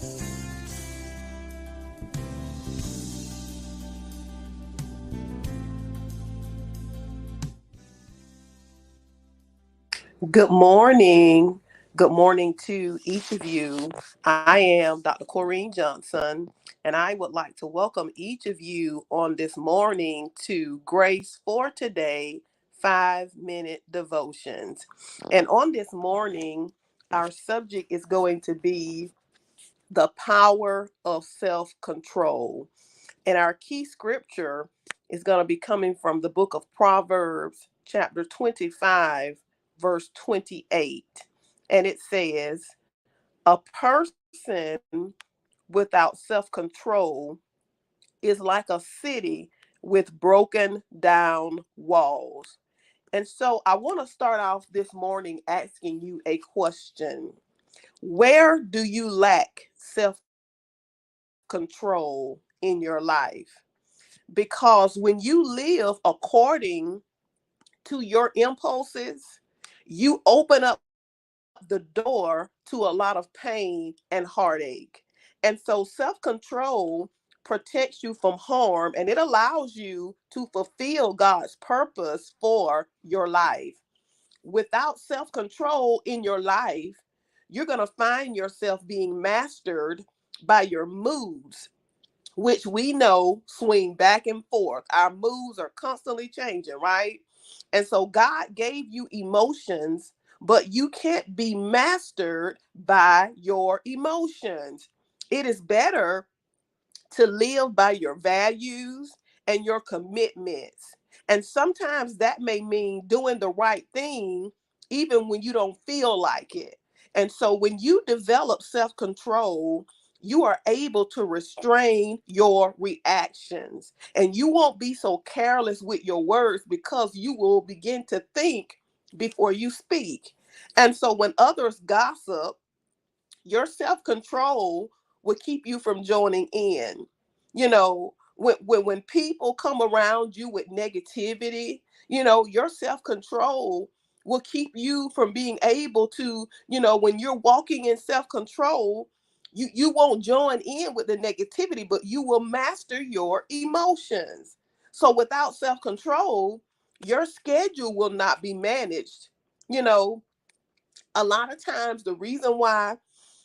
Good morning. Good morning to each of you. I am Dr. Corrine Johnson, and I would like to welcome each of you on this morning to Grace for Today 5-minute devotions. And on this morning, our subject is going to be the power of self control. And our key scripture is going to be coming from the book of Proverbs, chapter 25, verse 28. And it says, a person without self control is like a city with broken down walls. And so I want to start off this morning asking you a question. Where do you lack self control in your life? Because when you live according to your impulses, you open up the door to a lot of pain and heartache. And so self control protects you from harm and it allows you to fulfill God's purpose for your life. Without self control in your life, you're going to find yourself being mastered by your moods, which we know swing back and forth. Our moods are constantly changing, right? And so God gave you emotions, but you can't be mastered by your emotions. It is better to live by your values and your commitments. And sometimes that may mean doing the right thing even when you don't feel like it. And so when you develop self control, you are able to restrain your reactions and you won't be so careless with your words because you will begin to think before you speak. And so when others gossip, your self-control will keep you from joining in. When people come around you with negativity, your self-control will keep you from being able to, when you're walking in self-control, you won't join in with the negativity, but you will master your emotions. So without self-control, your schedule will not be managed. you know a lot of times the reason why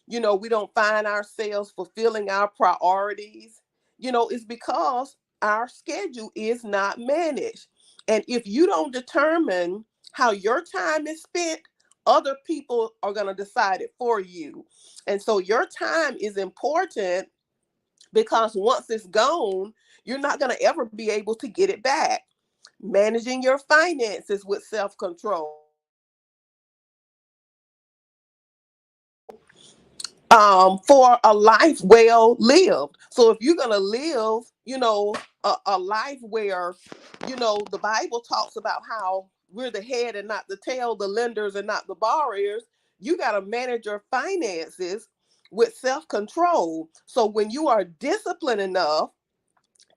we don't find ourselves fulfilling our priorities, is because our schedule is not managed. And if you don't determine how your time is spent, other people are going to decide it for you. And so your time is important because once it's gone, you're not going to ever be able to get it back. Managing your finances with self control, for a life well lived. So if you're gonna live, a life where, the Bible talks about how we're the head and not the tail, the lenders and not the borrowers. You got to manage your finances with self-control. So when you are disciplined enough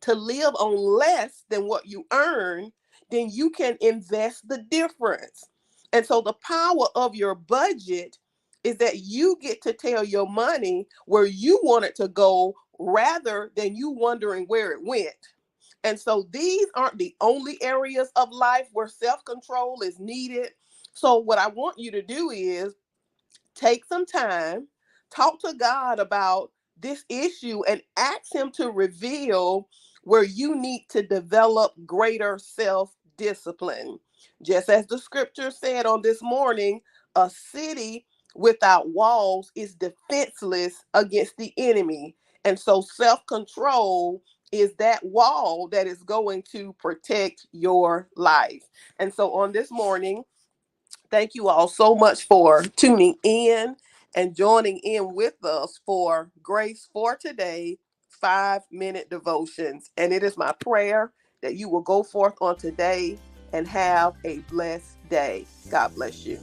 to live on less than what you earn, then you can invest the difference. And so the power of your budget is that you get to tell your money where you want it to go rather than you wondering where it went. And so these aren't the only areas of life where self control is needed. So, what I want you to do is take some time, talk to God about this issue, and ask Him to reveal where you need to develop greater self discipline. Just as the scripture said on this morning, a city without walls is defenseless against the enemy. And so self control is that wall that is going to protect your life. And so on this morning, thank you all so much for tuning in and joining in with us for Grace for Today 5-minute devotions. And it is my prayer that you will go forth on today and have a blessed day. God bless you.